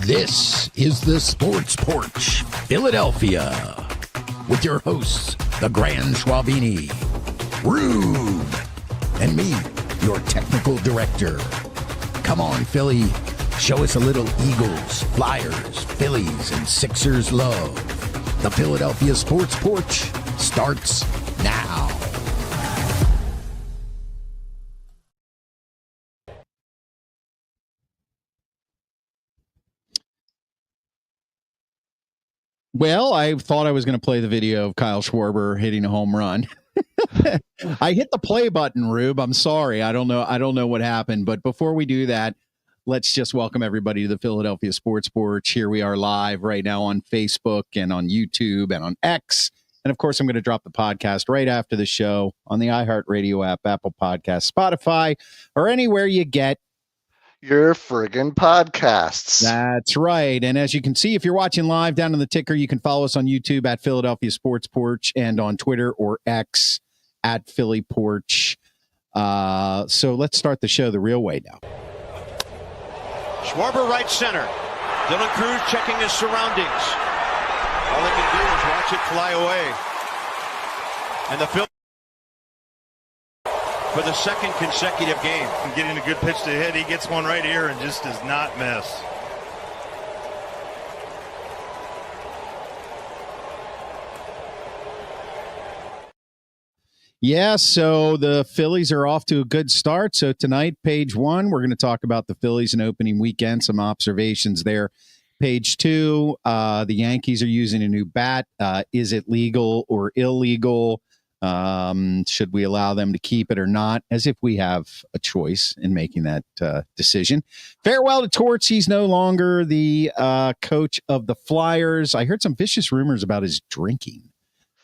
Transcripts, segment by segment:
This is the Sports Porch, Philadelphia, with your hosts, the Grand Schwabini, Rube, and me, your technical director. Come on, Philly, show us a little Eagles, Flyers, Phillies, and Sixers love. The Philadelphia Sports Porch starts now. Well, I thought I was going to play the video of Kyle Schwarber hitting a home run. I hit the play button, Rube. I'm sorry. I don't know what happened. But before we do that, let's just welcome everybody to the Philadelphia Sports Porch. Here we are live right now on Facebook and on YouTube and on X. And of course, I'm going to drop the podcast right after the show on the iHeartRadio app, Apple Podcasts, Spotify, or anywhere you get your friggin' podcasts. That's right. And as you can see, if you're watching live down in the ticker, you can follow us on YouTube at Philadelphia Sports Porch and on Twitter or X at Philly Porch. So let's start the show the real way now. Schwarber right center. Dylan Cruz checking his surroundings. All they can do is watch it fly away. And the Phillies for the second consecutive game. Getting a good pitch to hit. He gets one right here and just does not miss. Yeah, so the Phillies are off to a good start. So tonight, page one, we're going to talk about the Phillies and opening weekend, some observations there. Page two, the Yankees are using a new bat. Is it legal or illegal? Should we allow them to keep it or not? As if we have a choice in making that decision. Farewell to Torts. He's no longer the coach of the Flyers. I heard some vicious rumors about his drinking.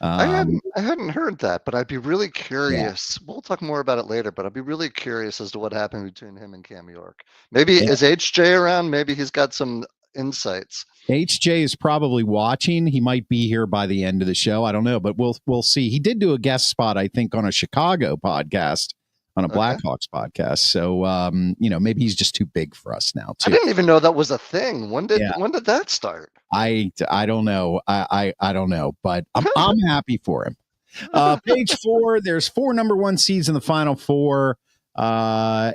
I hadn't heard that, but I'd be really curious. Yeah. We'll talk more about it later, but I'd be really curious as to what happened between him and Cam York. Maybe is HJ around? Maybe he's got some insights. HJ is probably watching. He might be here by the end of the show. I don't know, but we'll see. He did do a guest spot, I think, on a Chicago podcast, on a Blackhawks podcast. So maybe he's just too big for us now too. I didn't even know that was a thing. When did that start? I don't know. I don't know, but I'm happy for him. Page four, there's 4 number 1 seeds in the Final Four.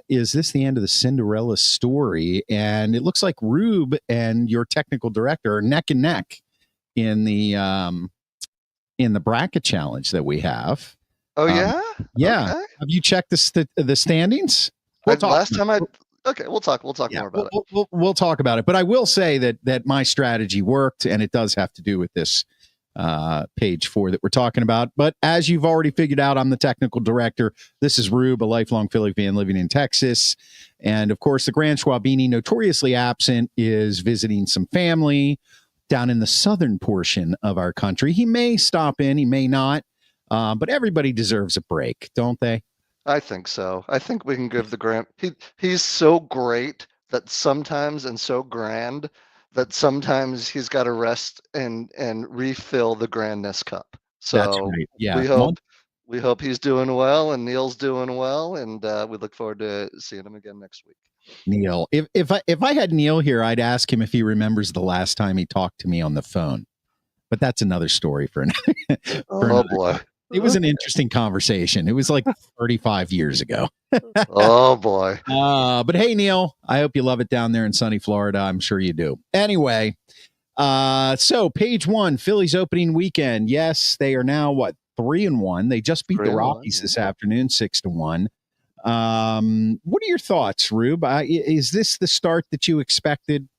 Is this the end of the Cinderella story? And it looks like Rube and your technical director are neck and neck in the bracket challenge that we have. Oh yeah, yeah. Okay. Have you checked the standings? We'll talk more about it. We'll talk about it. But I will say that my strategy worked, and it does have to do with this page 4 that we're talking about. But as you've already figured out, I'm the technical director. This is Rube, a lifelong Philly fan living in Texas. And of course, the Grand Schwabini, notoriously absent, is visiting some family down in the southern portion of our country. He may stop in, he may not, but everybody deserves a break, don't they? I think so. I think we can give the Grand. He's so great that sometimes, and so grand that sometimes he's got to rest and refill the Grandness Cup. So that's right. Yeah, we hope he's doing well and Neil's doing well, and we look forward to seeing him again next week. Neil, if I had Neil here, I'd ask him if he remembers the last time he talked to me on the phone. But that's another story for another. Oh boy. It was an interesting conversation. It was like 35 years ago. Oh, boy. But hey, Neil, I hope you love it down there in sunny Florida. I'm sure you do. Anyway, so page 1, Phillies opening weekend. Yes, they are now, 3-1. They just beat the Rockies this afternoon, 6-1. What are your thoughts, Rube? Is this the start that you expected?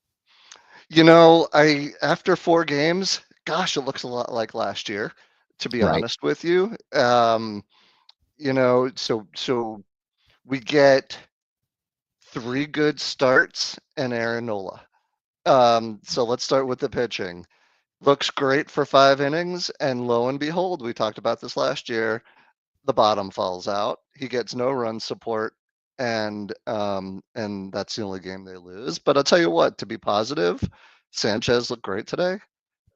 After 4 games, gosh, it looks a lot like last year. To be honest with you, so we get 3 good starts and Aaron Nola. So let's start with the pitching. Looks great for 5 innings, and lo and behold, we talked about this last year. The bottom falls out. He gets no run support, and that's the only game they lose. But I'll tell you what, to be positive, Sanchez looked great today.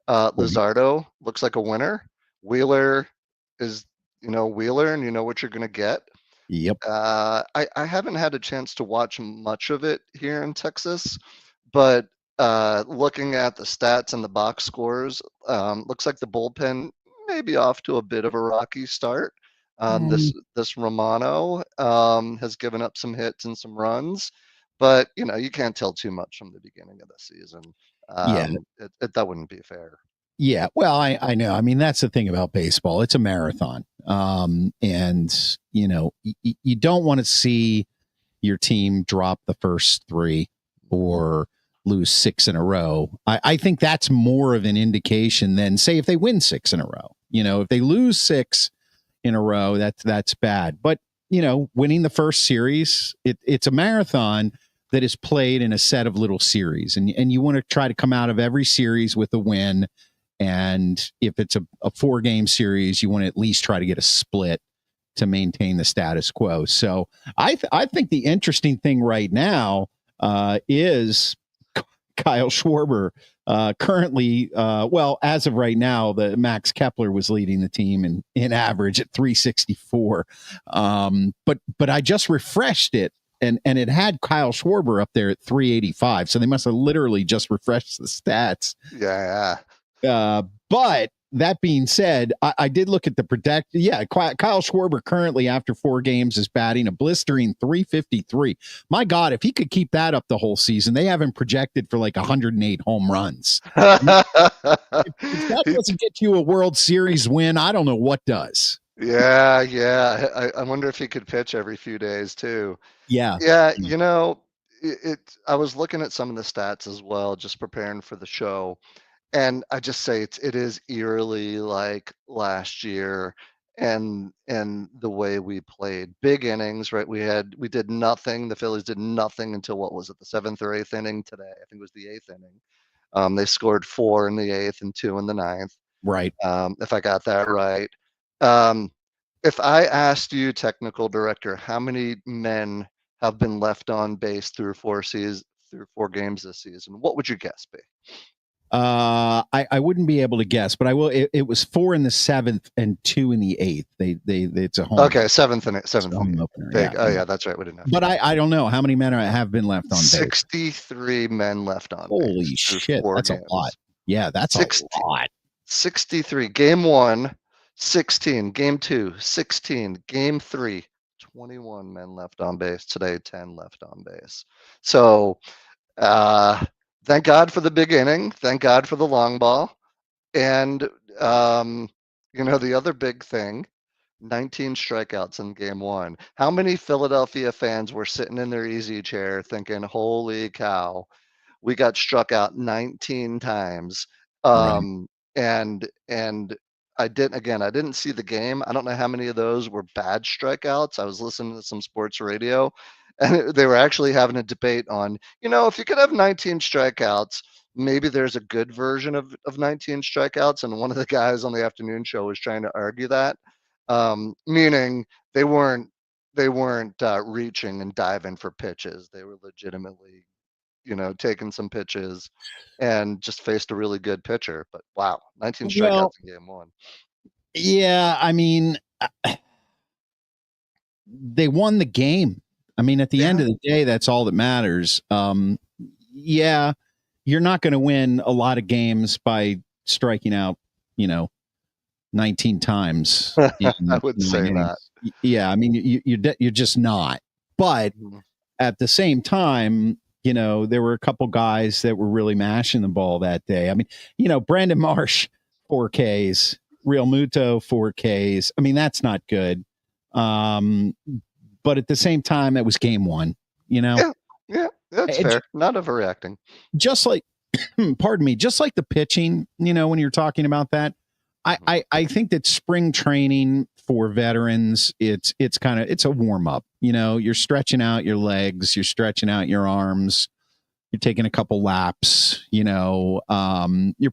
Luzardo looks like a winner. Wheeler is, Wheeler, and you know what you're going to get. Yep. I haven't had a chance to watch much of it here in Texas, but looking at the stats and the box scores, looks like the bullpen may be off to a bit of a rocky start. This Romano has given up some hits and some runs, but you can't tell too much from the beginning of the season. That wouldn't be fair. Yeah, well, I know. I mean, that's the thing about baseball. It's a marathon. And you don't want to see your team drop the first 3 or lose 6 in a row. I think that's more of an indication than, say, if they win 6 in a row. If they lose 6 in a row, that's bad. But winning the first series, it's a marathon that is played in a set of little series, and you want to try to come out of every series with a win. And if it's a 4-game series, you want to at least try to get a split to maintain the status quo. So I think the interesting thing right now is Kyle Schwarber. Currently, as of right now, the Max Kepler was leading the team in average at 364. But I just refreshed it, and it had Kyle Schwarber up there at 385. So they must have literally just refreshed the stats. Yeah. But that being said, I did look at the protect. Yeah, Kyle Schwarber currently after 4 games is batting a blistering 353. My God, if he could keep that up the whole season, they have him projected for like 108 home runs. If that doesn't get you a World Series win, I don't know what does. Yeah. I wonder if he could pitch every few days too. Yeah. I was looking at some of the stats as well, just preparing for the show. And I just say it is eerily like last year, and the way we played big innings, right? We did nothing. The Phillies did nothing until what was it, the 7th or 8th inning today? I think it was the 8th inning. They scored 4 in the 8th and 2 in the 9th. Right. If I got that right. If I asked you, technical director, how many men have been left on base through 4 games this season, what would your guess be? I wouldn't be able to guess, but I will. It was 4 in the 7th and 2 in the 8th. It's a home. Okay, 7th and 7th home opener. Big. Yeah. Oh yeah, that's right. We didn't have. But I don't know how many men have been left on base. 63 men left on base. Holy shit, that's a lot. Yeah, that's 60, a lot. 63. Game 1, 16. Game 2, 16. Game 3, 21 men left on base. Today, 10 left on base. So, thank God for the big inning. Thank God for the long ball. And, the other big thing, 19 strikeouts in game 1. How many Philadelphia fans were sitting in their easy chair thinking, holy cow, we got struck out 19 times. Right. And I didn't see the game. I don't know how many of those were bad strikeouts. I was listening to some sports radio, and they were actually having a debate on, if you could have 19 strikeouts, maybe there's a good version of 19 strikeouts. And one of the guys on the afternoon show was trying to argue that, meaning they weren't reaching and diving for pitches. They were legitimately, taking some pitches and just faced a really good pitcher. But wow, 19 strikeouts in game 1. Yeah, I mean, they won the game. I mean, at the end of the day, that's all that matters. Yeah, you're not going to win a lot of games by striking out, 19 times. I would say that. Yeah, I mean, you're just not. But at the same time, there were a couple guys that were really mashing the ball that day. I mean, Brandon Marsh, 4 Ks, Real Muto, 4 Ks. I mean, that's not good. But at the same time, that was game 1, Yeah, that's fair. Not overreacting. Just like, pardon me, just like the pitching, when you're talking about that, I think that spring training for veterans, it's a warm up. You're stretching out your legs, you're stretching out your arms, you're taking a couple laps, you're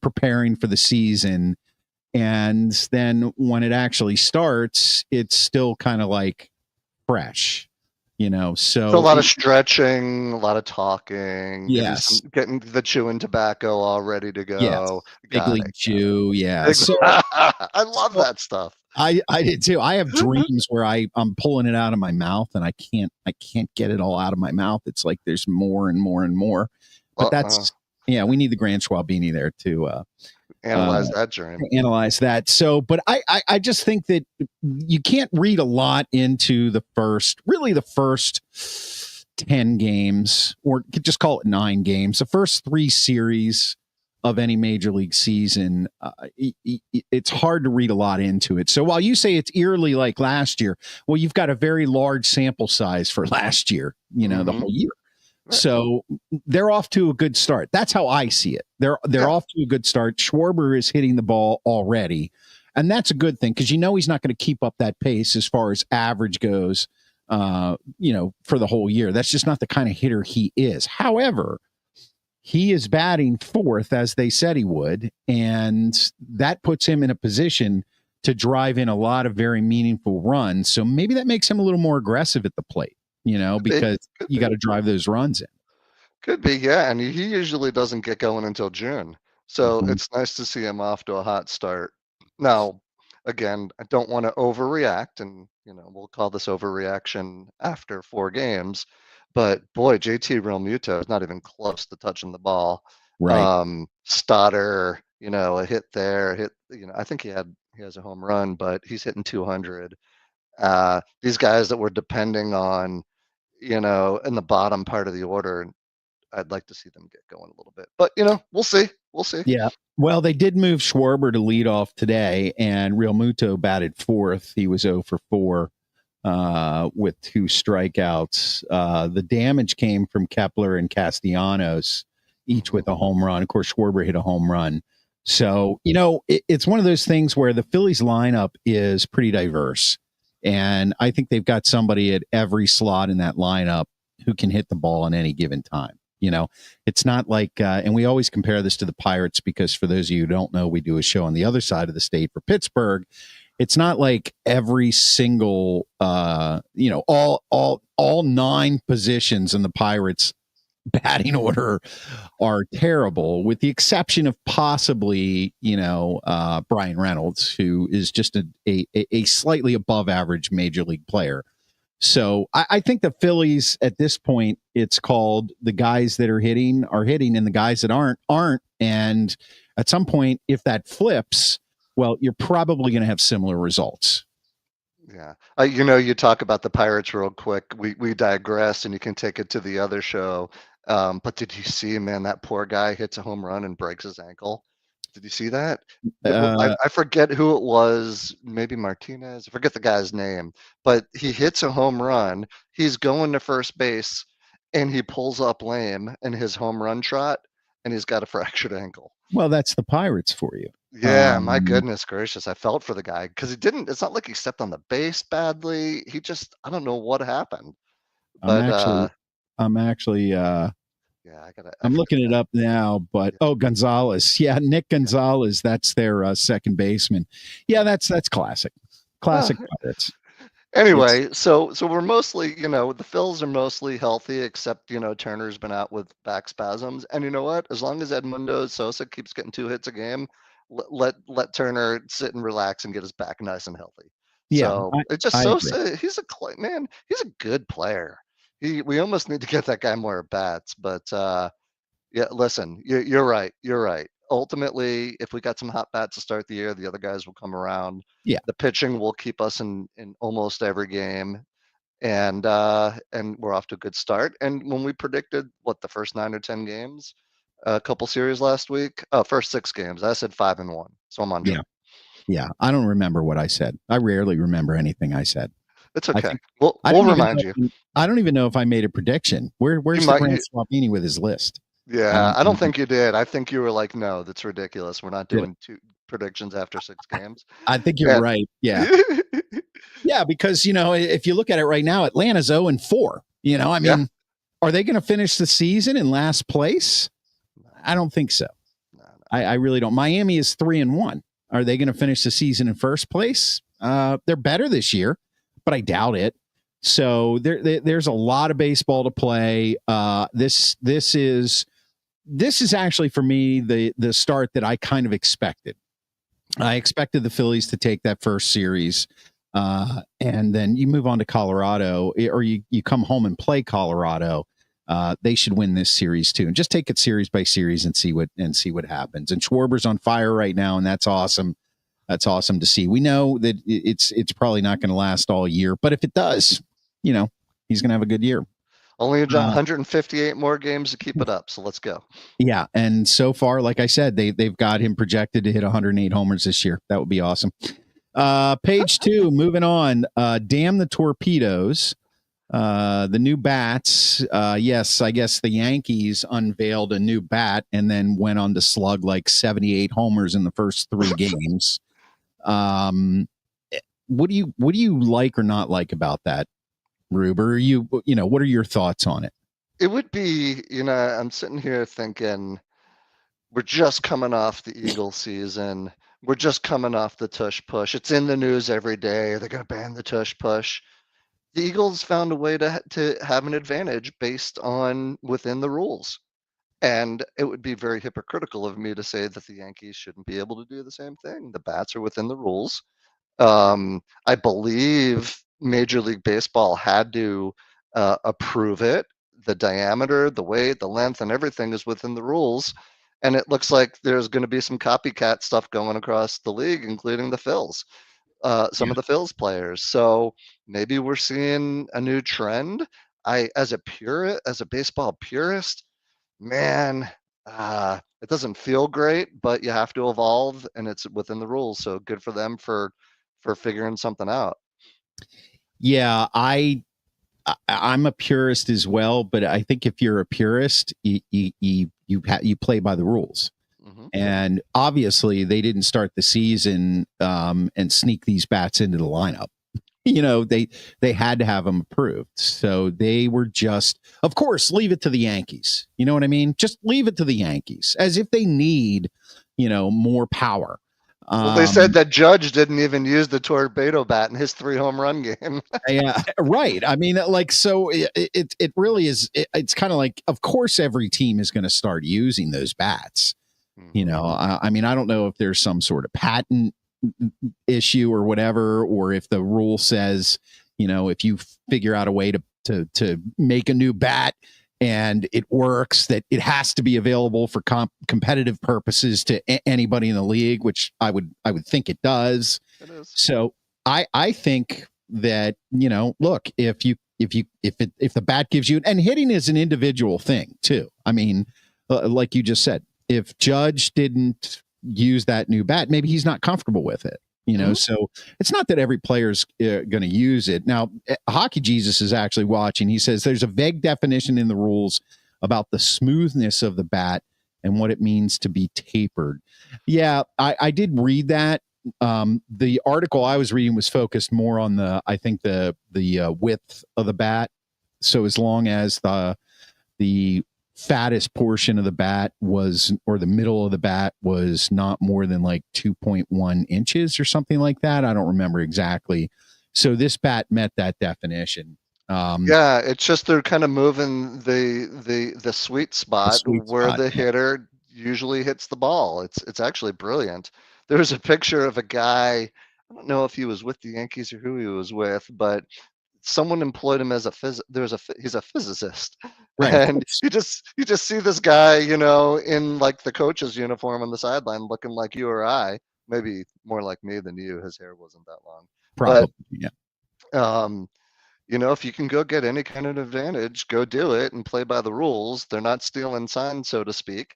preparing for the season. And then when it actually starts, it's still kind of like fresh, so a lot of stretching, a lot of talking. Yes. Getting the chewing tobacco all ready to go. Yes. Big league chew. Yeah. So, I love that stuff. I did too. I have dreams where I'm pulling it out of my mouth and I can't get it all out of my mouth. It's like there's more and more and more, but Yeah, we need the Grand Schwabini there to analyze that dream. Analyze that. So, but I just think that you can't read a lot into the first 10 games, or just call it 9 games, the first 3 series of any major league season. It's hard to read a lot into it. So while you say it's eerily like last year, well, you've got a very large sample size for last year, the whole year. Right. So they're off to a good start. That's how I see it. They're off to a good start. Schwarber is hitting the ball already, and that's a good thing, because he's not going to keep up that pace as far as average goes, for the whole year. That's just not the kind of hitter he is. However, he is batting 4th, as they said he would, and that puts him in a position to drive in a lot of very meaningful runs. So maybe that makes him a little more aggressive at the plate. Because you got to drive those runs in. Could be, yeah. And he usually doesn't get going until June. So it's nice to see him off to a hot start. Now, again, I don't want to overreact, and, we'll call this overreaction after 4 games. But boy, JT Realmuto is not even close to touching the ball. Right. Stoddard, a hit there, I think he has a home run, but he's hitting 200. These guys that we're depending on, in the bottom part of the order, I'd like to see them get going a little bit. But, we'll see. Yeah. Well, they did move Schwarber to lead off today, and Realmuto batted 4th. He was 0 for 4 with 2 strikeouts. The damage came from Kepler and Castellanos, each with a home run. Of course, Schwarber hit a home run. So, it's one of those things where the Phillies lineup is pretty diverse. And I think they've got somebody at every slot in that lineup who can hit the ball in any given time. It's not like, and we always compare this to the Pirates, because for those of you who don't know, we do a show on the other side of the state for Pittsburgh. It's not like every single, all 9 positions in the Pirates batting order are terrible, with the exception of possibly, Brian Reynolds, who is just a slightly above average major league player. So I think the Phillies at this point, it's called the guys that are hitting, and the guys that aren't. And at some point, if that flips, well, you're probably going to have similar results. Yeah. You talk about the Pirates real quick. We digress, and you can take it to the other show. But did you see, man, that poor guy hits a home run and breaks his ankle? Did you see that? I forget who it was, maybe Martinez. I forget the guy's name, but he hits a home run. He's going to first base, and he pulls up lame in his home run trot, and he's got a fractured ankle. Well, that's the Pirates for you. Yeah, my goodness gracious. I felt for the guy, because it's not like he stepped on the base badly. He just, I don't know what happened. But I'm looking it up now, but Gonzalez. Yeah, Nick Gonzalez, that's their second baseman. Yeah, that's classic. Pirates. Anyway, so we're mostly, the Phils are mostly healthy, except, Turner's been out with back spasms. And you know what? As long as Edmundo Sosa keeps getting 2 hits a game, let Turner sit and relax and get his back nice and healthy. Yeah, so it's just Sosa. He's a good player. We almost need to get that guy more at bats. But yeah, listen, you're right. Ultimately, if we got some hot bats to start the year, the other guys will come around. Yeah, the pitching will keep us in almost every game, and we're off to a good start. And when we predicted the first 9 or 10 games, a couple series last week, first 6 games, I said 5-1. So I'm on track. Yeah. I don't remember what I said. I rarely remember anything I said. It's okay. We'll remind you. I don't even know if I made a prediction. Where's the Grand Swapini with his list? Yeah, I don't think you did. I think you were like, no, that's ridiculous. We're not doing 2 predictions after 6 games. I think you're right. Yeah. Yeah, because, if you look at it right now, Atlanta's 0-4. Are they going to finish the season in last place? I don't think so. No. I really don't. Miami is 3-1. Are they going to finish the season in first place? They're better this year, but I doubt it. So there's a lot of baseball to play. This is actually for me the start that I kind of expected. I expected the Phillies to take that first series, and then you move on to Colorado, or you come home and play Colorado. They should win this series too, and just take it series by series and see what happens. And Schwarber's on fire right now, and that's awesome. That's awesome to see. We know that it's probably not going to last all year, but if it does, he's going to have a good year. Only 158 more games to keep it up, so let's go. Yeah, and so far, like I said, they've got him projected to hit 108 homers this year. That would be awesome. Page 2, moving on. Damn the Torpedoes. The new bats. Yes, I guess the Yankees unveiled a new bat and then went on to slug like 78 homers in the first 3 games. What do you like or not like about that, Rube? Or what are your thoughts on it? It would be, I'm sitting here thinking we're just coming off the Eagle season. We're just coming off the tush push. It's in the news every day. They're going to ban the tush push. The Eagles found a way to have an advantage based on within the rules. And it would be very hypocritical of me to say that the Yankees shouldn't be able to do the same thing. The bats are within the rules. I believe Major League Baseball had to approve it. The diameter, the weight, the length, and everything is within the rules. And it looks like there's going to be some copycat stuff going across the league, including the Phils. Some of the Phillies players. So maybe we're seeing a new trend. As a baseball purist, man, it doesn't feel great, but you have to evolve, and it's within the rules. So good for them for figuring something out. Yeah, I'm a purist as well, but I think if you're a purist, you play by the rules. Mm-hmm. And obviously they didn't start the season and sneak these bats into the lineup. They had to have them approved. So they were just, of course, leave it to the Yankees. You know what I mean? Just leave it to the Yankees as if they need, more power. Well, they said that Judge didn't even use the torpedo bat in his 3 home run game. Yeah, right. I mean, so it really is. It's kind of like, of course, every team is going to start using those bats. I mean, I don't know if there's some sort of patent issue or whatever, or if the rule says, if you figure out a way to make a new bat and it works, that it has to be available for competitive purposes to anybody in the league, which I would think it does. It is. So I think that, look, if the bat gives you, and hitting is an individual thing too. I mean, like you just said, if Judge didn't use that new bat, maybe he's not comfortable with it, mm-hmm. So it's not that every player's going to use it. Now, Hockey Jesus is actually watching. He says there's a vague definition in the rules about the smoothness of the bat and what it means to be tapered. Yeah, I did read that. The article I was reading was focused more on the width of the bat. So as long as the fattest portion of the bat or the middle of the bat was not more than like 2.1 inches or something like that. I don't remember exactly. So this bat met that definition. Yeah, it's just they're kind of moving the sweet spot where the hitter usually hits the ball. It's actually brilliant. There's a picture of a guy. I don't know if he was with the Yankees or who he was with, but someone employed him as he's a physicist, right? And you just see this guy, in like the coach's uniform on the sideline, looking like you or I, maybe more like me than you. His hair wasn't that long, probably. But, yeah. If you can go get any kind of advantage, go do it and play by the rules. They're not stealing signs, so to speak.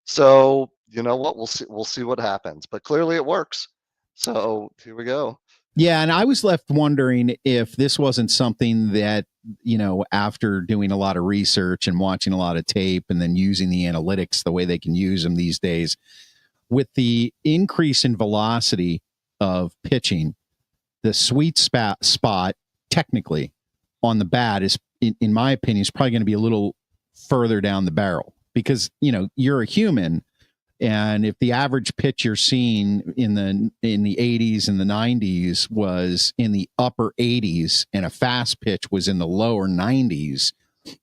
So you know what? We'll see what happens. But clearly it works. So here we go. Yeah, and I was left wondering if this wasn't something that, after doing a lot of research and watching a lot of tape and then using the analytics the way they can use them these days, with the increase in velocity of pitching, the sweet spot technically on the bat is, in my opinion, is probably going to be a little further down the barrel because, you're a human. And if the average pitch you're seeing in the 80s and the 90s was in the upper 80s and a fast pitch was in the lower 90s,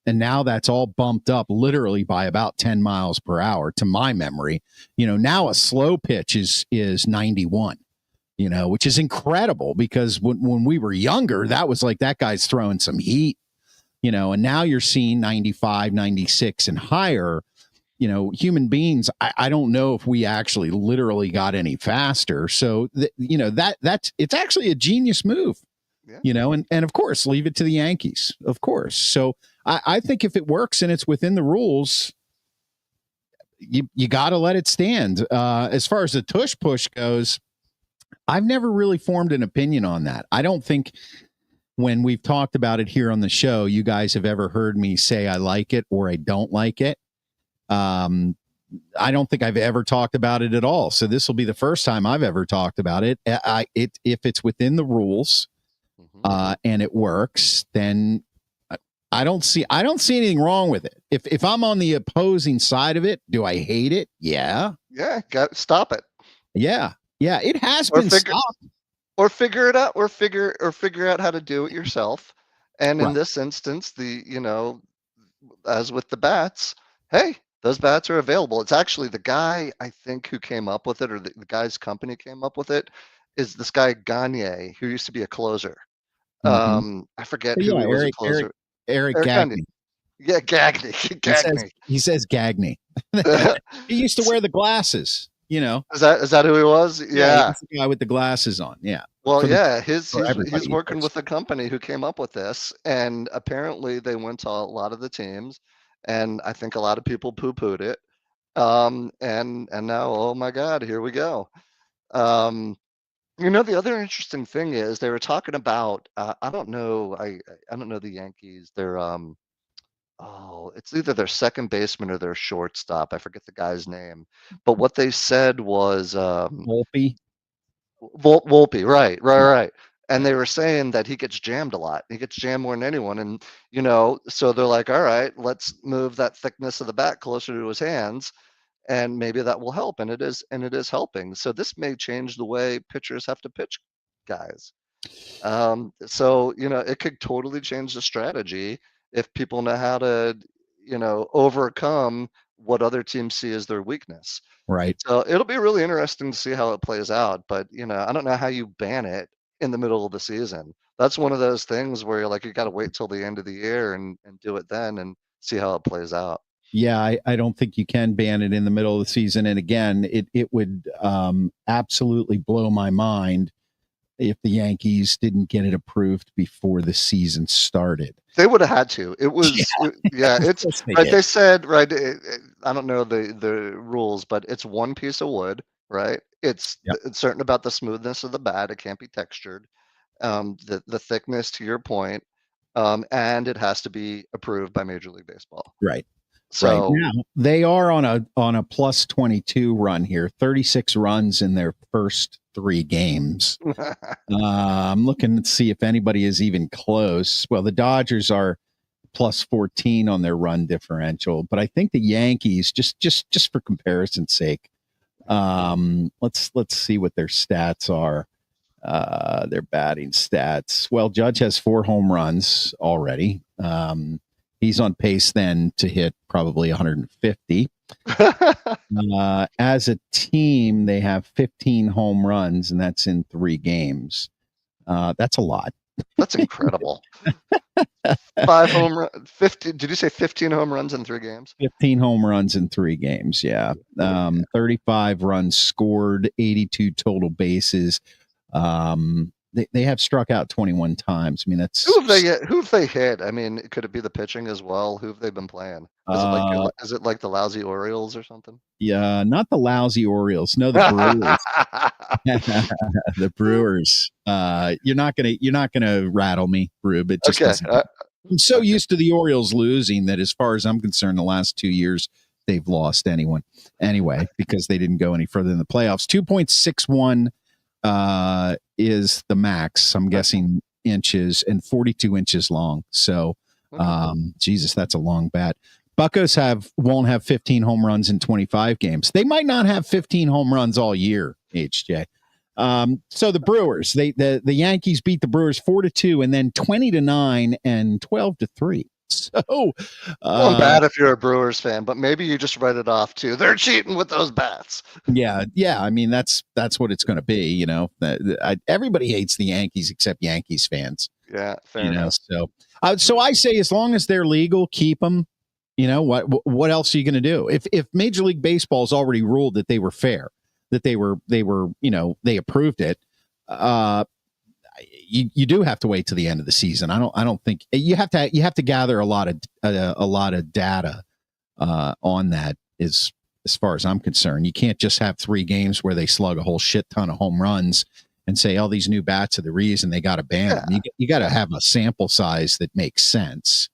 and now that's all bumped up literally by about 10 miles per hour to my memory, now a slow pitch is 91, which is incredible because when we were younger, that was like that guy's throwing some heat. and now you're seeing 95, 96 and higher. Human beings, I don't know if we actually literally got any faster. So, that's it's actually a genius move, and of course, leave it to the Yankees, of course. So I think if it works and it's within the rules, you got to let it stand. As far as the tush push goes, I've never really formed an opinion on that. I don't think when we've talked about it here on the show, you guys have ever heard me say I like it or I don't like it. I don't think I've ever talked about it at all. So this will be the first time I've ever talked about it. If it's within the rules, and it works, then I don't see anything wrong with it. If I'm on the opposing side of it, do I hate it? Yeah. Yeah. Stop it. Yeah. Yeah. It has been stopped. Or figure it out, or figure out how to do it yourself. And in this instance, as with the bats, hey, those bats are available. It's actually the guy, I think, who came up with it, or the guy's company came up with it, is this guy Gagne, who used to be a closer. I forget who was a closer. Eric Gagne. Yeah, Gagne. He says Gagne. He used to wear the glasses. Is that who he was? Yeah, he's the guy with the glasses on. Yeah. Well, he's working with a company who came up with this, and apparently they went to a lot of the teams, and I think a lot of people poo-pooed it. And now, oh my God, here we go. The other interesting thing is they were talking about I don't know the Yankees. They're it's either their second baseman or their shortstop. I forget the guy's name. But what they said was Volpe. Volpe, right. And they were saying that he gets jammed a lot. He gets jammed more than anyone. And, so they're like, all right, let's move that thickness of the bat closer to his hands. And maybe that will help. And it is helping. So this may change the way pitchers have to pitch guys. So, it could totally change the strategy if people know how to, overcome what other teams see as their weakness. Right. So it'll be really interesting to see how it plays out. But, I don't know how you ban it in the middle of the season. That's one of those things where you're like, you got to wait till the end of the year and do it then and see how it plays out. Yeah, I don't think you can ban it in the middle of the season. And again, it would absolutely blow my mind if the Yankees didn't get it approved before the season started. They would have had to. It was, it's right. They said, right. I don't know the rules, but it's one piece of wood, right? It's certain about the smoothness of the bat. It can't be textured. The thickness, to your point, and it has to be approved by Major League Baseball. Right. So now they are on a plus 22 run here, 36 runs in their first 3 games. I'm looking to see if anybody is even close. Well, the Dodgers are plus 14 on their run differential, but I think the Yankees, just for comparison's sake, let's see what their stats are. Their batting stats. Well, Judge has 4 home runs already. He's on pace then to hit probably 150. As a team, they have 15 home runs, and that's in 3 games. That's a lot. That's incredible. 5 home runs, 50. Did you say 15 home runs in 3 games? 15 home runs in 3 games. Yeah. 35 runs scored, 82 total bases. They have struck out 21 times. I mean, that's who have they hit? I mean, could it be the pitching as well? Who have they been playing? Is it like the lousy Orioles or something? Yeah, not the lousy Orioles. No, the Brewers. The Brewers. You're not gonna rattle me, Rube. It just doesn't. I'm so used to the Orioles losing that, as far as I'm concerned, the last 2 years they've lost anyway, because they didn't go any further in the playoffs. 2.61. Is the max, I'm guessing, inches, and 42 inches long. So, Jesus, that's a long bat. Buccos won't have 15 home runs in 25 games. They might not have 15 home runs all year, HJ. So the Brewers, the Yankees beat the Brewers 4-2, and then 20-9 and 12-3. So, well, bad if you're a Brewers fan, but maybe you just write it off too. They're cheating with those bats. Yeah. I mean, that's what it's going to be. Everybody hates the Yankees except Yankees fans. Yeah, fair enough. So So I say, as long as they're legal, keep them. You know, what else are you going to do? If Major League Baseball's already ruled that they were fair, that they were, you know, they approved it, you do have to wait to the end of the season. I don't think you have to gather a lot of data on that, as far as I'm concerned. You can't just have 3 games where they slug a whole shit ton of home runs and say all these new bats are the reason they got to ban them. You got to have a sample size that makes sense.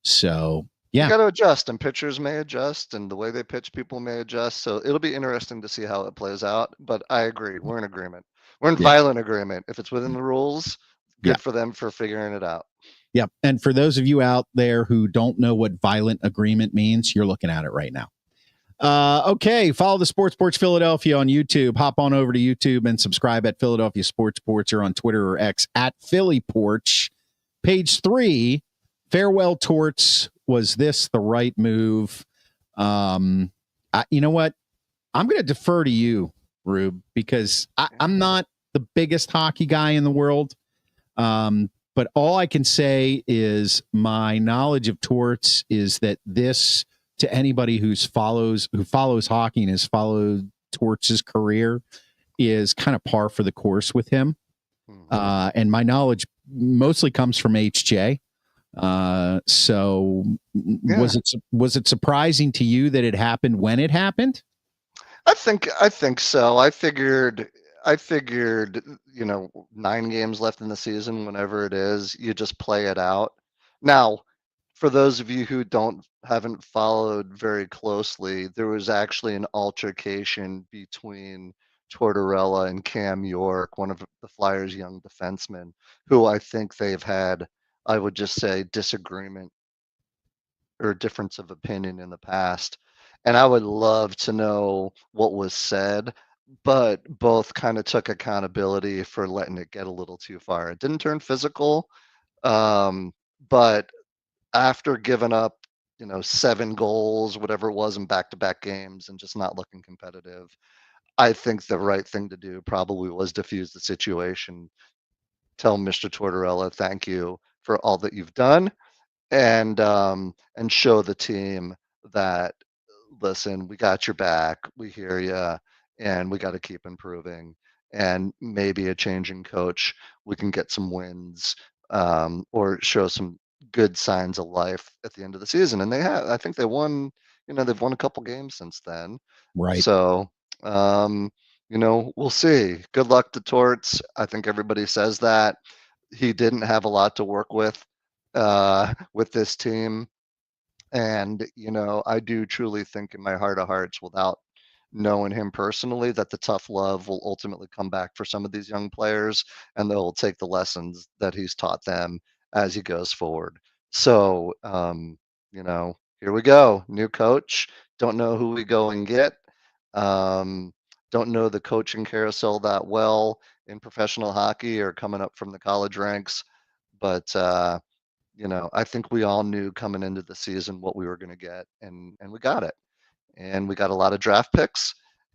So yeah, you got to adjust, and pitchers may adjust, and the way they pitch, people may adjust. So it'll be interesting to see how it plays out. But I agree, we're in agreement. We're in violent agreement. If it's within the rules, good for them for figuring it out. Yep. And for those of you out there who don't know what violent agreement means, you're looking at it right now. Okay. Follow the Sports Porch Philadelphia on YouTube. Hop on over to YouTube and subscribe at Philadelphia Sports Porch, or on Twitter or X at Philly Porch. Page 3, farewell Torts. Was this the right move? You know what? I'm going to defer to you, Rube, because I'm not the biggest hockey guy in the world. But all I can say is my knowledge of Torts is that this, to anybody who follows hockey and has followed Torts' career, is kind of par for the course with him. And my knowledge mostly comes from HJ. So was it surprising to you that it happened when it happened? I think so. I figured, you know, 9 games left in the season, whenever it is, you just play it out. Now, for those of you who haven't followed very closely, there was actually an altercation between Tortorella and Cam York, one of the Flyers' young defensemen, who I think they've had, I would just say, disagreement or difference of opinion in the past. And I would love to know what was said, but both kind of took accountability for letting it get a little too far. It didn't turn physical, but after giving up, you know, 7 goals, whatever it was, in back-to-back games and just not looking competitive, I think the right thing to do probably was diffuse the situation, tell Mr. Tortorella thank you for all that you've done, and show the team that, listen, we got your back, we hear you, and we got to keep improving. And maybe a changing coach, we can get some wins, or show some good signs of life at the end of the season. And they have. I think they won. You know, they've won a couple games since then. Right. So, you know, we'll see. Good luck to Torts. I think everybody says that. He didn't have a lot to work with this team. And, you know, I do truly think in my heart of hearts, without knowing him personally, that the tough love will ultimately come back for some of these young players, and they'll take the lessons that he's taught them as he goes forward. So, you know, here we go. New coach. Don't know who we go and get. Don't know the coaching carousel that well in professional hockey or coming up from the college ranks. But, you know, I think we all knew coming into the season what we were going to get, and we got it. And we got a lot of draft picks,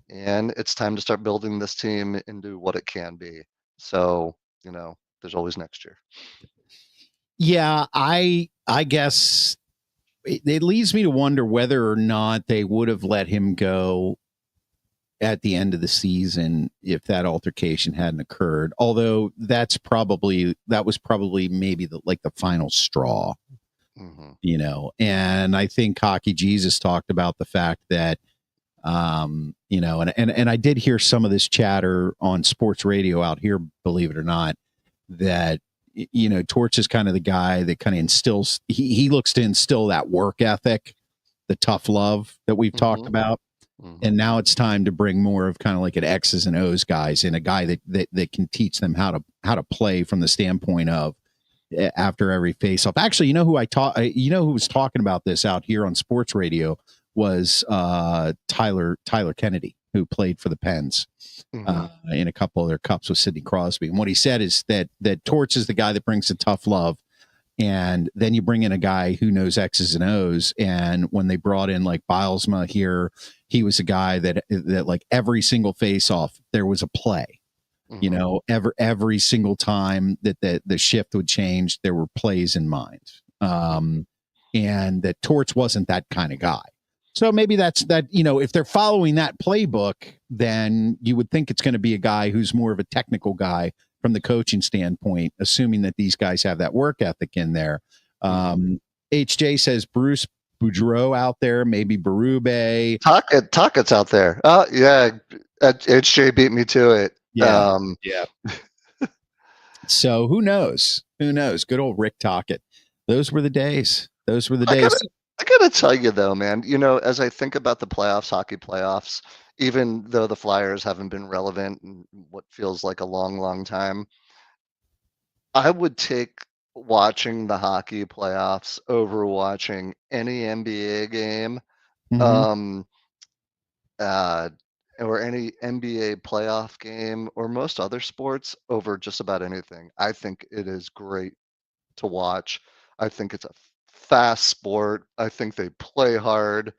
and it's time to start building this team into what it can be. So, you know, there's always next year. Yeah, I guess it leads me to wonder whether or not they would have let him go at the end of the season if that altercation hadn't occurred. Although that was probably maybe the final straw, you know. And I think Hockey Jesus talked about the fact that, you know, and I did hear some of this chatter on sports radio out here, believe it or not, that, you know, Torts is kind of the guy that kind of instills, he looks to instill that work ethic, the tough love that we've talked about. And now it's time to bring more of kind of like an X's and O's guys, and a guy that can teach them how to play from the standpoint of after every faceoff. Actually, you know who who was talking about this out here on sports radio was Tyler Kennedy, who played for the Pens in a couple of their cups with Sidney Crosby. And what he said is that Torts is the guy that brings the tough love. And then you bring in a guy who knows X's and O's. And when they brought in like Bilesma here, he was a guy that like every single face off, there was a play. You know, every single time that the shift would change, there were plays in mind. And that Torts wasn't that kind of guy. So maybe that's that, you know, if they're following that playbook, then you would think it's going to be a guy who's more of a technical guy from the coaching standpoint, assuming that these guys have that work ethic in there. HJ says Bruce Boudreau out there, maybe Berube. Tockett's out there. Oh, yeah. HJ beat me to it. Yeah. So who knows? Who knows? Good old Rick Tocchet. Those were the days. Those were the days. I gotta tell you though, man, you know, as I think about the playoffs, hockey playoffs, even though the Flyers haven't been relevant in what feels like a long, long time, I would take watching the hockey playoffs over watching any NBA game, or any NBA playoff game or most other sports over just about anything. I think it is great to watch. I think it's a fast sport. I think they play hard.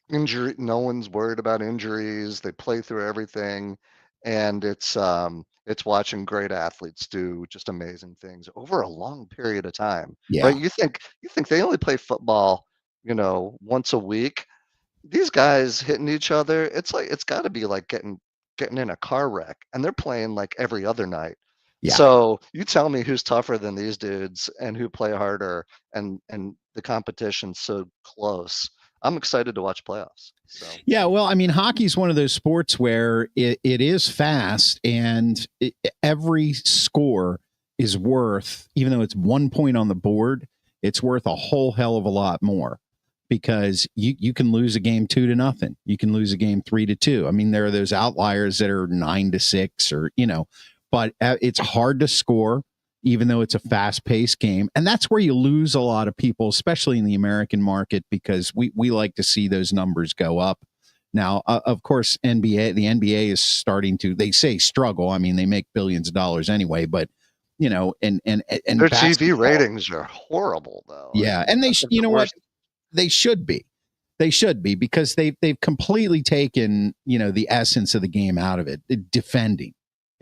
No one's worried about injuries. They play through everything, and it's watching great athletes do just amazing things over a long period of time. Yeah. Right? You think they only play football, you know, once a week? These guys hitting each other, it's like it's got to be like getting in a car wreck, and they're playing like every other night. Yeah. So you tell me who's tougher than these dudes and who play harder, and the competition's so close. I'm excited to watch playoffs. So. Yeah, well, I mean, hockey's one of those sports where it is fast, and every score is worth, even though it's 1 point on the board, it's worth a whole hell of a lot more, because you can lose a game 2-0. You can lose a game 3-2. I mean, there are those outliers that are 9-6, or, you know, but it's hard to score, even though it's a fast-paced game. And that's where you lose a lot of people, especially in the American market, because we like to see those numbers go up. Now, of course, the NBA is starting to, they say, struggle. I mean, they make billions of dollars anyway, but, you know, and their TV ratings are horrible, though. Yeah, and they, you know what, they should be. They should be, because they've completely taken, you know, the essence of the game out of it, defending.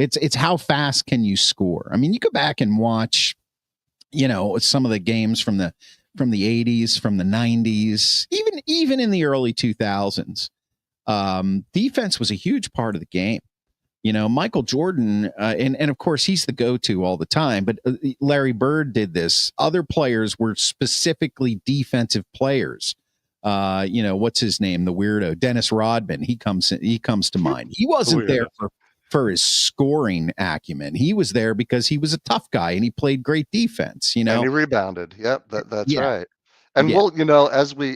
It's how fast can you score? I mean, you go back and watch, you know, some of the games from the 80s, from the 90s, even in the early 2000s. Defense was a huge part of the game. You know, Michael Jordan, and of course he's the go-to all the time, but Larry Bird did this. Other players were specifically defensive players. You know, what's his name? The weirdo, Dennis Rodman. He comes to mind. He wasn't there for his scoring acumen. He was there because he was a tough guy and he played great defense, you know. And he rebounded. Yep, that's right. And we'll, you know,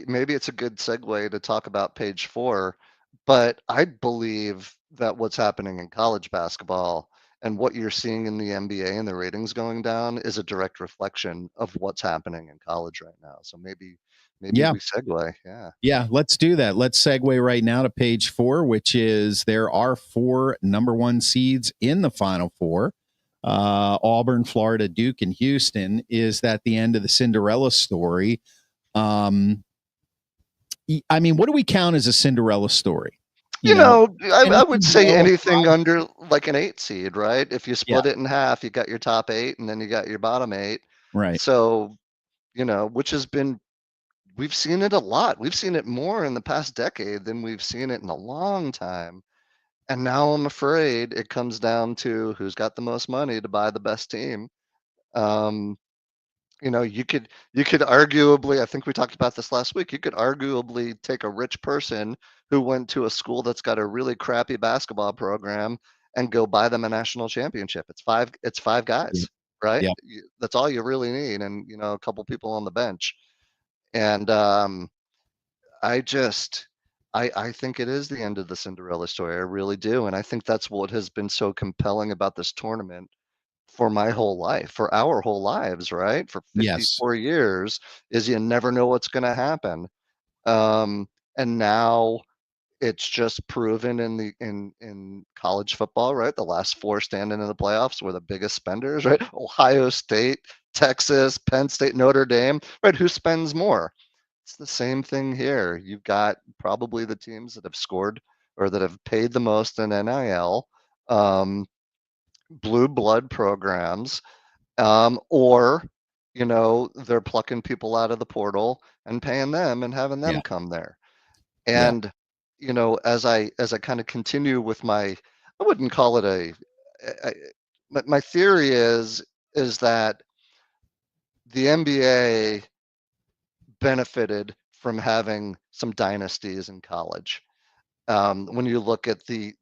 maybe it's a good segue to talk about page 4, but I believe that what's happening in college basketball and what you're seeing in the NBA and the ratings going down is a direct reflection of what's happening in college right now. So maybe we segue. Yeah, let's do that. Let's segue right now to page 4, which is there are 4 number 1 seeds in the Final Four. Auburn, Florida, Duke, and Houston. Is that the end of the Cinderella story? I mean, what do we count as a Cinderella story? You know, I would say anything under like an 8 seed, right? If you split it in half, you got your top 8 and then you got your bottom 8. Right. So, you know, which has been, we've seen it a lot. We've seen it more in the past decade than we've seen it in a long time. And now I'm afraid it comes down to who's got the most money to buy the best team. You know, you could arguably, I think we talked about this last week, you could arguably take a rich person who went to a school that's got a really crappy basketball program and go buy them a national championship. It's five guys, right? Yeah. That's all you really need. And, you know, a couple people on the bench. And I think it is the end of the Cinderella story. I really do. And I think that's what has been so compelling about this tournament for my whole life, for our whole lives, right? For 54 years, is you never know what's going to happen. And now it's just proven in college football, right? The last 4 standing in the playoffs were the biggest spenders, right? Ohio State, Texas, Penn State, Notre Dame, right? Who spends more? It's the same thing here. You've got probably the teams that have scored or that have paid the most in NIL. blue blood programs, or they're plucking people out of the portal and paying them and having them come there. And as I kind of continue with I wouldn't call it my theory is that the NBA benefited from having some dynasties in college. When you look at the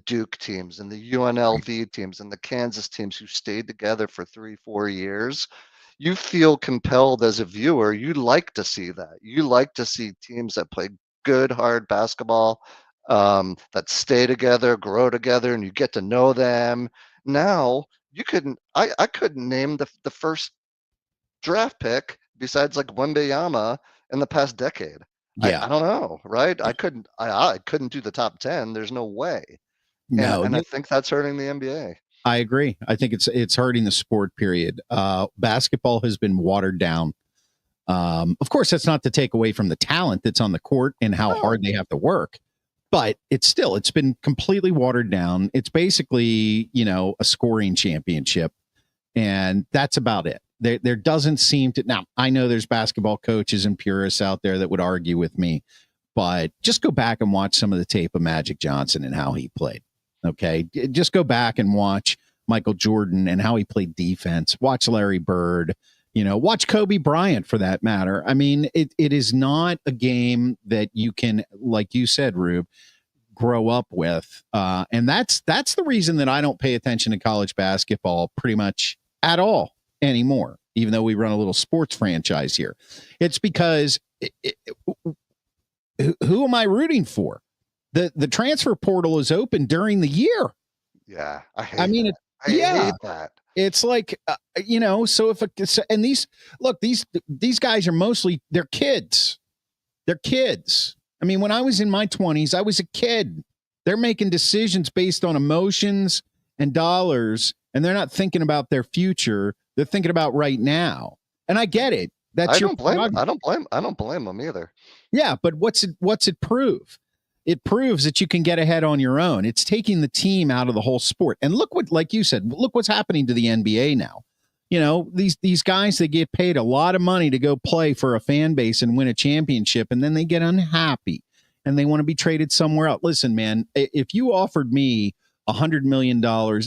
Duke teams and the UNLV teams and the Kansas teams who stayed together for 3-4 years, you feel compelled as a viewer. You like to see that. You like to see teams that play good, hard basketball, that stay together, grow together, and you get to know them. Now, I couldn't name the first draft pick besides like Wembanyama in the past decade. Yeah. I don't know, right? I couldn't do the top 10. There's no way. No, and I think that's hurting the NBA. I agree. I think it's hurting the sport, period. Basketball has been watered down. Of course, that's not to take away from the talent that's on the court and how hard they have to work, but it's been completely watered down. It's basically, a scoring championship, and that's about it. There doesn't seem to. Now, I know there's basketball coaches and purists out there that would argue with me, but just go back and watch some of the tape of Magic Johnson and how he played. Okay. Just go back and watch Michael Jordan and how he played defense. Watch Larry Bird, watch Kobe Bryant for that matter. I mean, it is not a game that you can, like you said, Rube, grow up with. And that's the reason that I don't pay attention to college basketball pretty much at all anymore, even though we run a little sports franchise here. It's because who am I rooting for? The transfer portal is open during the year. Yeah, I hate that. It's like so and these guys are mostly they're kids. They're kids. I mean, when I was in my 20s, I was a kid. They're making decisions based on emotions and dollars, and they're not thinking about their future. They're thinking about right now. And I get it. I don't blame them either. Yeah, but what's it prove? It proves that you can get ahead on your own. It's taking the team out of the whole sport. And look like you said, look what's happening to the NBA now. These guys, they get paid a lot of money to go play for a fan base and win a championship, and then they get unhappy and they want to be traded somewhere else. Listen, man, if you offered me $100 million,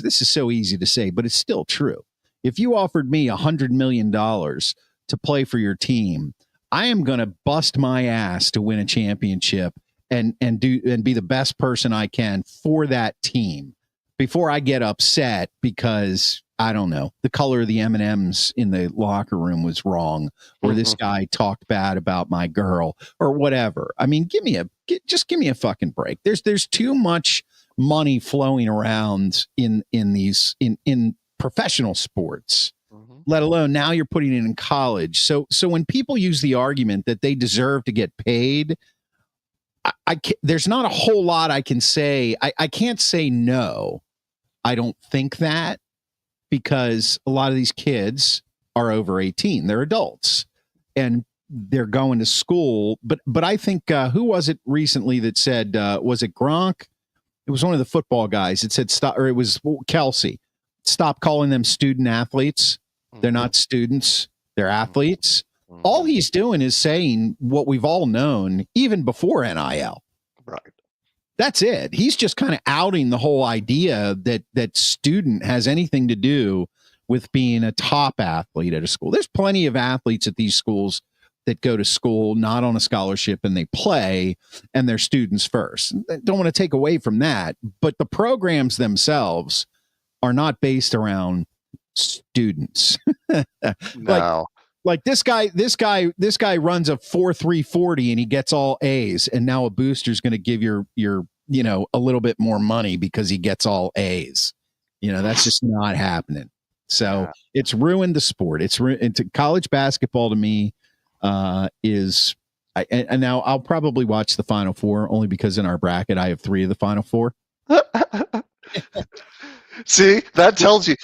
this is so easy to say, but it's still true. If you offered me $100 million to play for your team, I am going to bust my ass to win a championship and be the best person I can for that team before I get upset because, I don't know, the color of the M&Ms in the locker room was wrong, or this guy talked bad about my girl or whatever. I mean, just give me a fucking break. There's too much money flowing around in professional sports, let alone now you're putting it in college. So when people use the argument that they deserve to get paid, there's not a whole lot I can say. I can't say no. I don't think that, because a lot of these kids are over 18. They're adults and they're going to school. But I think who was it recently that said, was it Gronk? It was one of the football guys. It said stop, or it was Kelsey. Stop calling them student athletes. They're not students. They're athletes. All he's doing is saying what we've all known even before NIL. Right. That's it. He's just kind of outing the whole idea that student has anything to do with being a top athlete at a school. There's plenty of athletes at these schools that go to school not on a scholarship and they play, and they're students first. Don't want to take away from that, but the programs themselves are not based around students. No. Like this guy runs a 4.340 and he gets all A's, and now a booster's going to give your a little bit more money because he gets all A's. That's just not happening. So it's ruined the sport. It's college basketball to me is. And now I'll probably watch the Final Four only because in our bracket I have 3 of the Final Four. See, that tells you.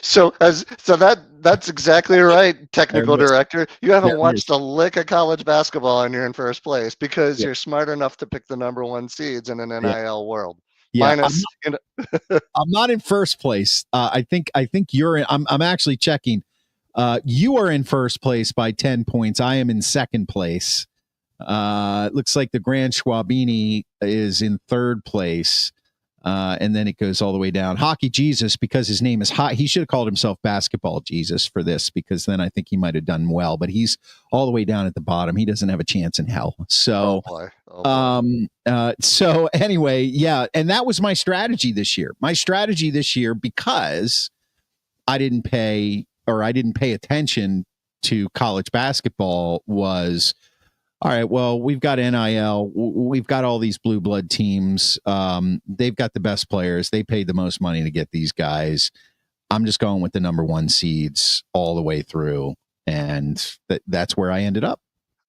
That's exactly right, technical director. You haven't watched a lick of college basketball and you're in first place because you're smart enough to pick the number 1 seeds in an NIL world. Yeah, minus. I'm not in first place. I think you're in. I'm actually checking. You are in first place by 10 points. I am in second place. It looks like the Grand Schwabini is in third place. And then it goes all the way down. Hockey Jesus, because his name is he should have called himself Basketball Jesus for this, because then I think he might have done well. But he's all the way down at the bottom. He doesn't have a chance in hell. So, so anyway, yeah. And that was my strategy this year. Because I didn't pay attention to college basketball, was, all right, well, we've got NIL. We've got all these blue blood teams. They've got the best players. They paid the most money to get these guys. I'm just going with the number one seeds all the way through. And that's where I ended up.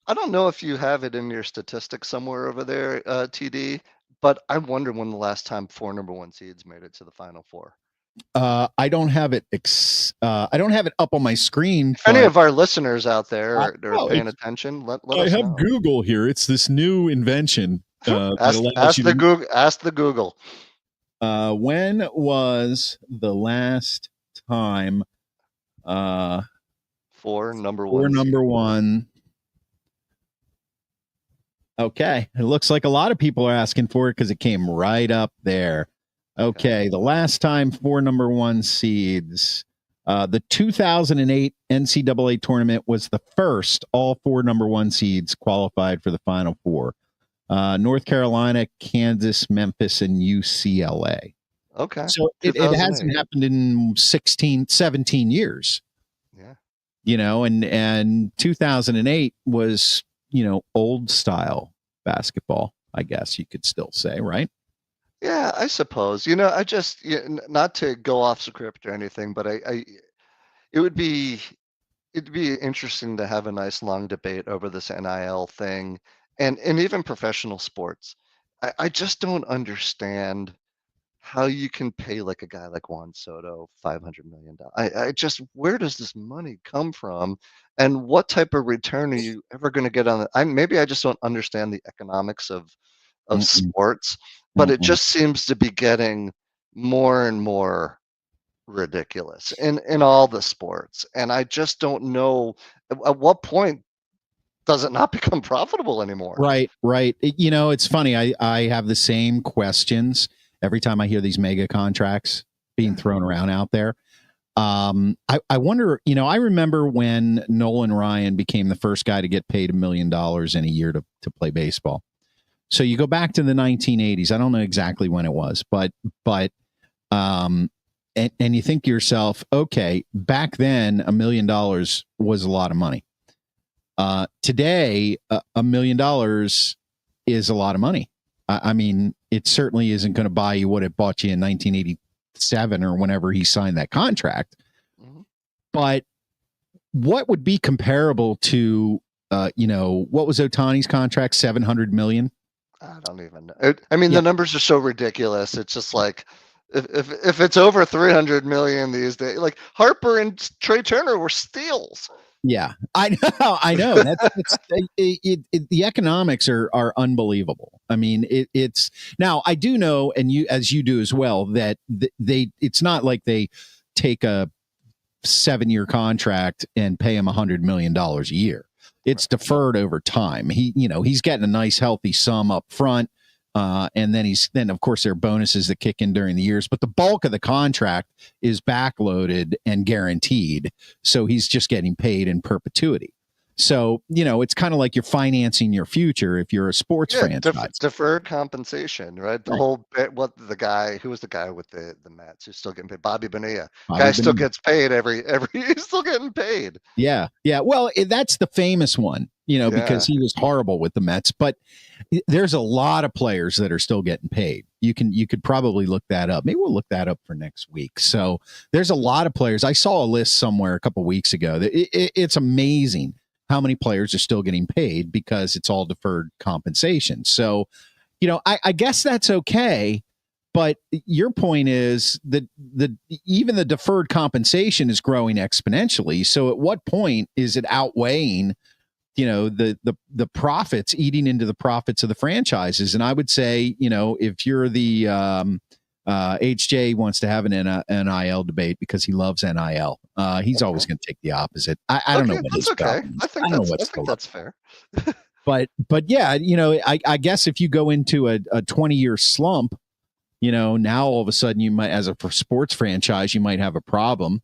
I don't know if you have it in your statistics somewhere over there, TD, but I wonder when the last time 4 number one seeds made it to the Final Four. I don't have it. I don't have it up on my screen. If any of our listeners out there are paying attention, let us know. I have Google here. It's this new invention. Ask the Google. When was the last time? 4 number one. Number one. Okay, it looks like a lot of people are asking for it because it came right up there. Okay, the last time 4 number one seeds, the 2008 NCAA tournament was the first all 4 number one seeds qualified for the Final Four. North Carolina, Kansas, Memphis, and UCLA. Okay. So it hasn't happened in 17 years. Yeah. And 2008 was, old style basketball, I guess you could still say, right? Yeah, I suppose. I just, not to go off script or anything, but it'd be interesting to have a nice long debate over this NIL thing, and even professional sports. I just don't understand how you can pay like a guy like Juan Soto $500 million. I just, where does this money come from, and what type of return are you ever going to get on it? Maybe I just don't understand the economics of sports. But it just seems to be getting more and more ridiculous in all the sports. And I just don't know at what point does it not become profitable anymore? Right. It's funny. I have the same questions every time I hear these mega contracts being thrown around out there. I wonder, I remember when Nolan Ryan became the first guy to get paid $1 million in a year to play baseball. So you go back to the 1980s. I don't know exactly when it was, but and you think to yourself, okay, back then $1 million was a lot of money. Today, $1 million is a lot of money. I mean, it certainly isn't going to buy you what it bought you in 1987 or whenever he signed that contract. Mm-hmm. But what would be comparable to, what was Ohtani's contract? $700 million. I don't even know. The numbers are so ridiculous. It's just like, if it's over 300 million these days, like Harper and Trey Turner were steals. Yeah, I know. The economics are unbelievable. I mean, it's now I do know, and as you do as well, that it's not like they take a 7-year contract and pay him $100 million a year. It's deferred over time. He's getting a nice healthy sum up front. And then of course there are bonuses that kick in during the years, but the bulk of the contract is backloaded and guaranteed. So he's just getting paid in perpetuity. So, it's kind of like you're financing your future if you're a sports franchise. Deferred compensation, right? The whole bit, who was the guy with the Mets who's still getting paid? Bobby Bonilla. Still gets paid every he's still getting paid. Yeah. Yeah. Well, that's the famous one, because he was horrible with the Mets, but there's a lot of players that are still getting paid. You could probably look that up. Maybe we'll look that up for next week. So there's a lot of players. I saw a list somewhere a couple of weeks ago that it's amazing how many players are still getting paid because it's all deferred compensation. So, I guess that's okay. But your point is that even the deferred compensation is growing exponentially. So at what point is it outweighing the profits, eating into the profits of the franchises. And I would say, if you're the HJ wants to have an NIL debate because he loves NIL, he's always going to take the opposite. I don't know what that's okay. I think that's fair. But yeah, I guess if you go into a 20-year slump, now all of a sudden you might, as a sports franchise, you might have a problem.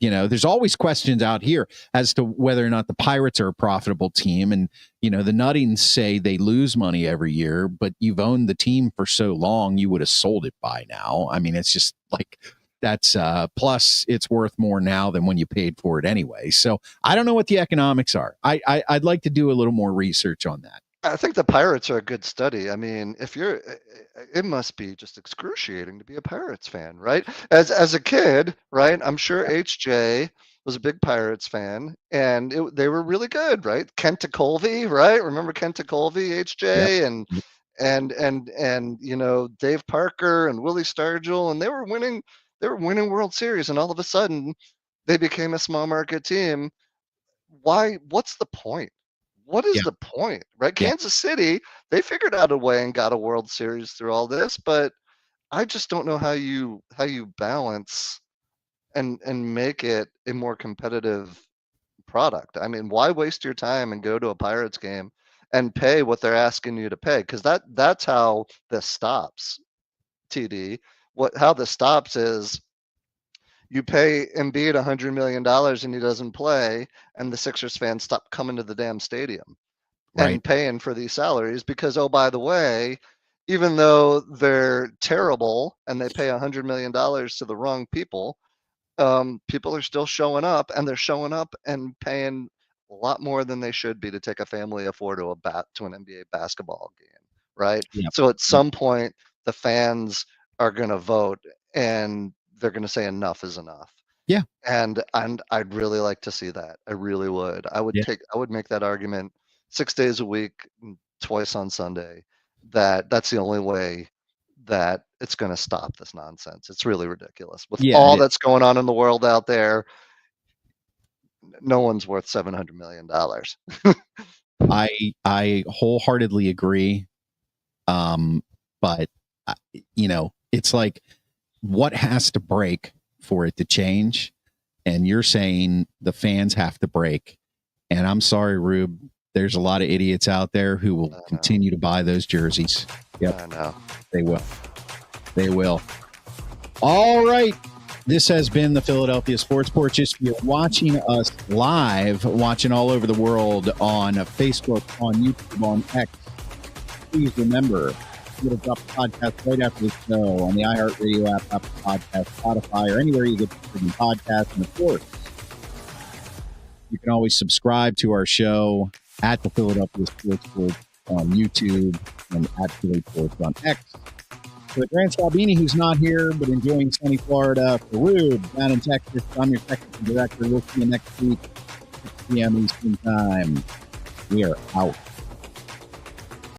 There's always questions out here as to whether or not the Pirates are a profitable team. And, the Nuttings say they lose money every year, but you've owned the team for so long, you would have sold it by now. I mean, it's just like that's plus it's worth more now than when you paid for it anyway. So I don't know what the economics are. I'd like to do a little more research on that. I think the Pirates are a good study. I mean, it must be just excruciating to be a Pirates fan, right? As a kid, right? I'm sure HJ was a big Pirates fan, and they were really good, right? Kenta Colby, right? Remember Kenta Colby, HJ, yep. and Dave Parker and Willie Stargell, and they were winning World Series, and all of a sudden they became a small market team. Why? What's the point? What is the point, right? Kansas City, they figured out a way and got a World Series through all this, but I just don't know how you balance and make it a more competitive product. I mean, why waste your time and go to a Pirates game and pay what they're asking you to pay? Because that's how this stops, TD. How this stops is you pay Embiid $100 million and he doesn't play, and the Sixers fans stop coming to the damn stadium and paying for these salaries because, oh, by the way, even though they're terrible and they pay $100 million to the wrong people, people are still showing up, and they're showing up and paying a lot more than they should be to take a family of four to an NBA basketball game, right? Yep. So at some point, the fans are going to vote, and they're going to say enough is enough. Yeah. And I'd really like to see that. I really would. I would make that argument 6 days a week, twice on Sunday, that's the only way that it's going to stop this nonsense. It's really ridiculous. With all that's going on in the world out there, no one's worth $700 million. I wholeheartedly agree. But it's like, what has to break for it to change? And you're saying the fans have to break. And I'm sorry, Rube, there's a lot of idiots out there who will continue to buy those jerseys. Yep. I know. They will. They will. All right. This has been the Philadelphia Sports Porch. If you're watching us live, watching all over the world on Facebook, on YouTube, on X, please remember, it'll drop the podcast right after the show on the iHeartRadio app, Apple Podcast, Spotify, or anywhere you get the podcast. And of course, you can always subscribe to our show at the Philadelphia Sports Porch on YouTube and at Philly Sports on X. For the Grant Scalbini, who's not here but enjoying sunny Florida, for Rube down in Texas, I'm your technical director. We'll see you next week, 6 p.m. Eastern Time. We are out.